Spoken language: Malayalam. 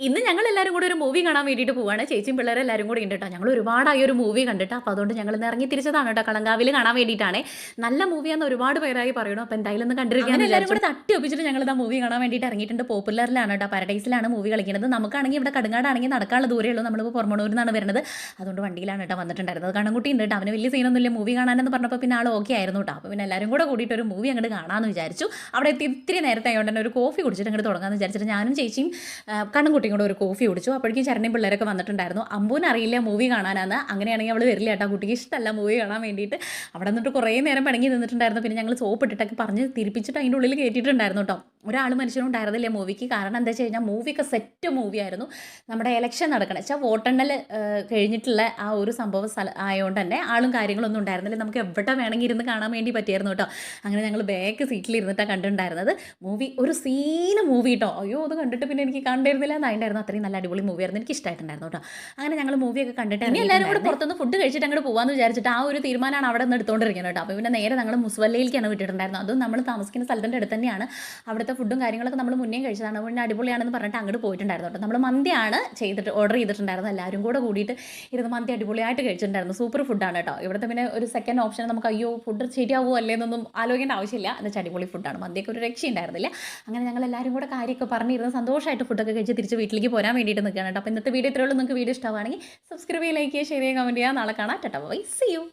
ഇന്ന് ഞങ്ങൾ എല്ലാവരും കൂടി ഒരു മൂവി കാണാൻ വേണ്ടിയിട്ട് പോവാണ്. ചേച്ചിയും പിള്ളേരും എല്ലാവരും കൂടി ഉണ്ട് കേട്ടോ. ഞങ്ങൾ ഒരുപാടായി ഒരു മൂവി കണ്ടിട്ട്. അപ്പോൾ അതുകൊണ്ട് ഞങ്ങൾ ഇന്ന് ഇറങ്ങി തിരിച്ചതാണ് കേട്ടോ. കളങ്കാവിൽ കാണാൻ വേണ്ടിയിട്ടാണ്. നല്ല മൂവിയാണെന്ന് ഒരുപാട് പേരായി പറയണം. അപ്പോൾ എന്തായാലും ഒന്ന് കണ്ടിരിക്കാൻ എല്ലാവരും കൂടി തട്ടി ഒപ്പിച്ചിട്ട് ഞങ്ങൾ ഇതാ മൂവി കാണാൻ വേണ്ടിയിട്ട് ഇറങ്ങിയിട്ടുണ്ട്. പോപ്പുലറിലാണ് കേട്ടോ, പാരഡൈസിലാണ് മൂവി കളിക്കുന്നത്. നമുക്കാണെങ്കിൽ ഇവിടെ കടുങ്ങാടാണെങ്കിൽ നടക്കാനുള്ള ദൂരമേ ഉള്ളൂ. നമ്മളിപ്പോൾ പുറമണൂരിൽ നിന്നാണ് വരുന്നത്. അതുകൊണ്ട് വണ്ടിയിലാണ് കേട്ടോ വന്നിട്ടുണ്ടായിരുന്നത്. കണ്ണൻകുട്ടി ഉണ്ട് കേട്ടോ. അവന് വലിയ സീനൊന്നുമില്ല മൂവി കാണാനെന്ന് പറഞ്ഞപ്പോൾ പിന്നെ ആൾ ഓക്കെ ആയിരുന്നു കേട്ടോ. അപ്പോൾ പിന്നെ എല്ലാവരും കൂടെ കൂടിയിട്ട് ഒരു മൂവി അങ്ങോട്ട് കാണാമെന്ന് വിചാരിച്ചു. അവിടെ എത്തി ഇത്തിരി നേരത്തെ ആയതുകൊണ്ട് തന്നെ ഒരു കോഫി കുടിച്ചിട്ട് അങ്ങോട്ട് തുടങ്ങാമെന്ന് വിചാരിച്ചിട്ട് ഞാനും ചേച്ചിയും കണ്ണൻകുട്ടിയും കൂടെ ഒരു കോഫി കുടിച്ചു. അപ്പോഴേക്കും ചരണിയും പിള്ളേരൊക്കെ വന്നിട്ടുണ്ടായിരുന്നു. അമ്പൂന് അറിയില്ല മൂവി കാണാനാണ്. അങ്ങനെയാണെങ്കിൽ അവൾ വരില്ല കേട്ടോ. കുട്ടിക്ക് ഇഷ്ടമല്ല മൂവി കാണാൻ വേണ്ടിയിട്ട്. അവിടെ നിന്നിട്ട് കുറേ നേരം പിണങ്ങി നിന്നിട്ടുണ്ടായിരുന്നു. പിന്നെ ഞങ്ങൾ സോപ്പ് ഇട്ടിട്ടൊക്കെ പറഞ്ഞ് തിരിപ്പിച്ചിട്ട് അതിൻ്റെ ഉള്ളിൽ കയറ്റിയിട്ടുണ്ടായിരുന്നു കേട്ടോ. ഒരാൾ മനുഷ്യനും ഉണ്ടായിരുന്നില്ല മൂവിക്ക്. കാരണം എന്താ വെച്ച് കഴിഞ്ഞാൽ മൂവിയൊക്കെ സെറ്റ് മൂവിയായിരുന്നു. നമ്മുടെ ഇലക്ഷൻ നടക്കണം വെച്ചാൽ വോട്ടെണ്ണൽ കഴിഞ്ഞിട്ടുള്ള ആ ഒരു സംഭവ ആയതുകൊണ്ട് തന്നെ ആളും കാര്യങ്ങളൊന്നും ഉണ്ടായിരുന്നില്ല. നമുക്ക് എവിടെ വേണമെങ്കിൽ ഇരുന്ന് കാണാൻ വേണ്ടി പറ്റിയായിരുന്നു കേട്ടോ. അങ്ങനെ ഞങ്ങൾ ബാക്ക് സീറ്റിൽ ഇരുന്നിട്ടാണ് കണ്ടിട്ടുണ്ടായിരുന്നത്. മൂവി ഒരു സീന് മൂവി കേട്ടോ. അയ്യോ അത് കണ്ടിട്ട് പിന്നെ എനിക്ക് കണ്ടിരുന്നില്ല എന്നായിരുന്നു. അത്രയും നല്ല അടിപൊളി മൂവിയായിരുന്നു. എനിക്ക് ഇഷ്ടമായിട്ടുണ്ടായിരുന്നു കേട്ടോ. അങ്ങനെ ഞങ്ങൾ മൂവിയൊക്കെ കണ്ടിട്ട് ഇനി എല്ലാവരും കൂടെ പുറത്തുനിന്ന് ഫുഡ് കഴിച്ചിട്ട് അങ്ങോട്ട് പോകാമെന്ന് വിചാരിച്ചിട്ട് ആ ഒരു തീരുമാനമാണ് അവിടെ നിന്ന് എടുത്തുകൊണ്ടിരിക്കുന്നത് കേട്ടോ. അപ്പോൾ പിന്നെ നേരെ ഞങ്ങൾ മുസ്വല്ലയിലേക്കാണ് വിട്ടിട്ടുണ്ടായിരുന്നത്. അതും നമ്മൾ താമസിക്കുന്ന സ്ഥലത്തിൻ്റെ അടുത്ത് തന്നെയാണ്. അവിടുത്തെ ഫുഡും കാര്യങ്ങളൊക്കെ നമ്മൾ മുന്നേ കഴിച്ചതാണ്. പിന്നെ അടിപൊളിയാണെന്ന് പറഞ്ഞിട്ട് അങ്ങോട്ട് പോയിട്ടുണ്ടായിരുന്നു കേട്ടോ. നമ്മൾ മന്തിയാണ് ഓർഡർ ചെയ്തിട്ടുണ്ടായിരുന്നത്. എല്ലാവരും കൂടെ കൂടിയിട്ട് ഇരുന്ന് മന്തി അടിപൊളിയായിട്ട് കഴിച്ചിട്ടുണ്ടായിരുന്നു. സൂപ്പർ ഫുഡാണ് കേട്ടോ. ഇവിടുത്തെ പിന്നെ ഒരു സെക്കൻഡ് ഓപ്ഷൻ നമുക്ക് അയ്യോ ഫുഡ് ശരിയാവുമോ അല്ലേന്നൊന്നും ആലോചിക്കേണ്ട ആവശ്യമില്ല. എന്നുവെച്ചാൽ അടിപൊളി ഫുഡാണ്. മന്തിയൊക്കെ ഒരു രക്ഷയുണ്ടായിരുന്നില്ല. അങ്ങനെ ഞങ്ങൾ എല്ലാവരും കൂടെ കാര്യമൊക്കെ പറഞ്ഞിരുന്ന് സന്തോഷമായിട്ട് ഫുഡൊക്കെ കഴിച്ച് തിരിച്ച് വീട്ടിലേക്ക് പോരാൻ വേണ്ടിയിട്ട് നിൽക്കുകയാണ് കേട്ടോ. അപ്പോൾ ഇന്നത്തെ വീഡിയോ ഇത്രയുള്ളൂ. നിങ്ങൾക്ക് വീഡിയോ ഇഷ്ടമാണെങ്കിൽ സബ്സ്ക്രൈബ് ചെയ്യുക, ലൈക്ക് ചെയ്യുക, ഷെയർ ചെയ്യുക, കമൻറ്റ് ചെയ്യുക. നാളെ കാണാം. Tata bye, see U.